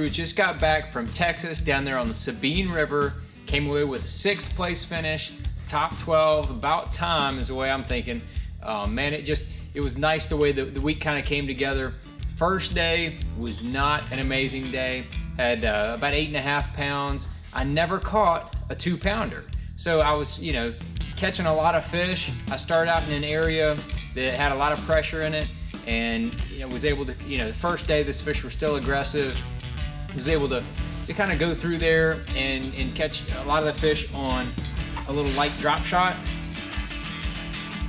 crew just got back from Texas down there on the Sabine River, came away with a 6th place finish, top 12, about time is the way I'm thinking. Man, it was nice the way the week kind of came together. First day was not an amazing day. Had about 8.5 pounds. I never caught a 2-pounder. So I was, catching a lot of fish. I started out in an area that had a lot of pressure in it, and was able to, the first day this fish were still aggressive. Was able to kind of go through there and catch a lot of the fish on a little light drop shot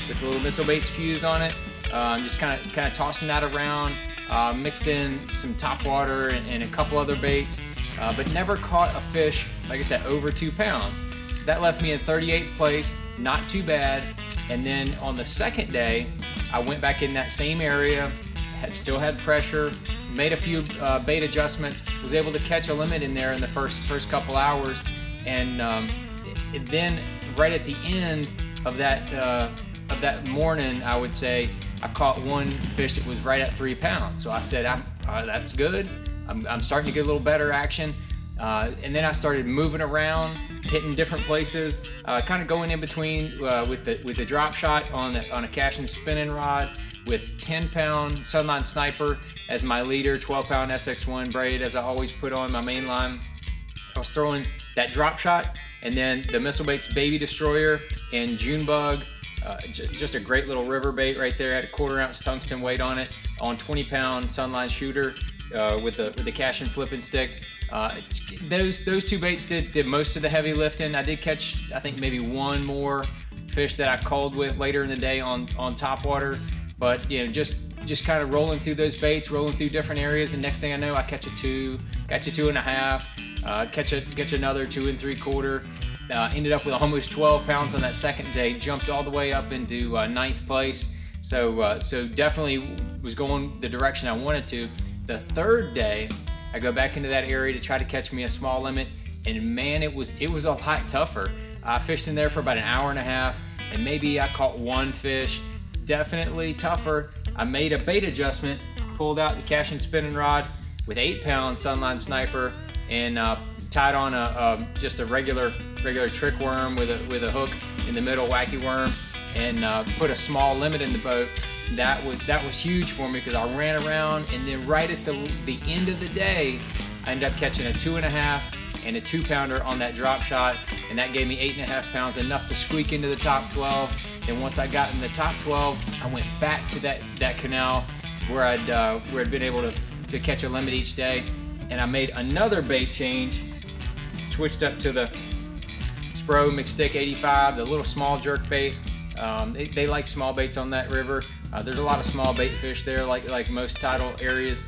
with a little missile baits fuse on it. Just kind of tossing that around. Mixed in some top water and a couple other baits, but never caught a fish, like I said, over 2 pounds. That left me in 38th place, not too bad. And then on the second day, I went back in that same area, still had pressure, made a few bait adjustments, was able to catch a limit in there in the first couple hours, and then right at the end of that morning, I would say, I caught one fish that was right at 3 pounds. So I said, that's good. I'm starting to get a little better action. And then I started moving around, hitting different places, kind of going in between with the drop shot on a cash and spinning rod with 10-pound Sunline Sniper as my leader, 12-pound SX1 braid as I always put on my main line. I was throwing that drop shot, and then the Missile Baits Baby Destroyer and June Bug. Just a great little river bait right there. Had a 1/4 ounce tungsten weight on it, on 20-pound Sunline shooter with the cash and flipping stick. Those 2 baits did most of the heavy lifting. I did catch, I think, maybe one more fish that I called with later in the day on top water, but just kind of rolling through those baits, rolling through different areas, and next thing I know, I catch a 2, catch a 2.5, catch another 2 3/4. Ended up with almost 12 pounds on that second day, jumped all the way up into 9th place. So definitely was going the direction I wanted to. The third day, I go back into that area to try to catch me a small limit, and man, it was a lot tougher. I fished in there for about an 1.5 hours, and maybe I caught one fish. Definitely tougher. I made a bait adjustment, pulled out the cash and spinning rod with 8-pound Sunline Sniper, and tied on just a regular trick worm with a hook in the middle, wacky worm, and put a small limit in the boat. That was huge for me because I ran around, and then right at the end of the day, I ended up catching a 2.5 and a 2-pounder on that drop shot, and that gave me 8.5 pounds, enough to squeak into the top 12. And once I got in the top 12, I went back to that canal where I'd been able to catch a limit each day, and I made another bait change. Switched up to the Spro McStick 85, the little small jerk bait. They like small baits on that river. There's a lot of small bait fish there, like most tidal areas.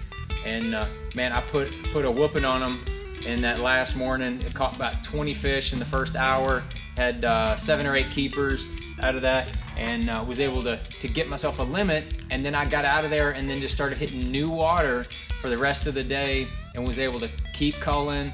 And man, I put a whooping on them in that last morning. I caught about 20 fish in the first hour. Had 7 or 8 keepers out of that, and was able to get myself a limit. And then I got out of there and then just started hitting new water for the rest of the day, and was able to keep culling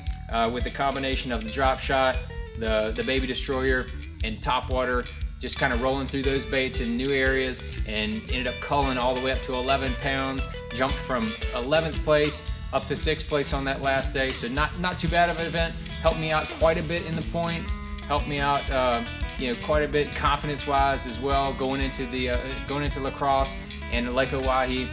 with the combination of the drop shot, the Baby Destroyer, and top water, just kind of rolling through those baits in new areas, and ended up culling all the way up to 11 pounds. Jumped from 11th place up to 6th place on that last day, so not too bad of an event. Helped me out quite a bit in the points. Helped me out, quite a bit confidence-wise as well, going into lacrosse and Lake Oahe.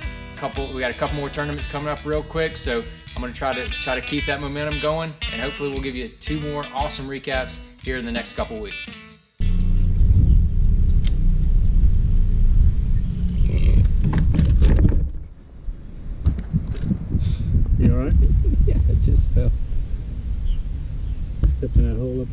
We got a couple more tournaments coming up real quick, so I'm going to try to keep that momentum going, and hopefully we'll give you 2 more awesome recaps here in the next couple weeks. You alright? Yeah, it just fell. Stepping that hole up.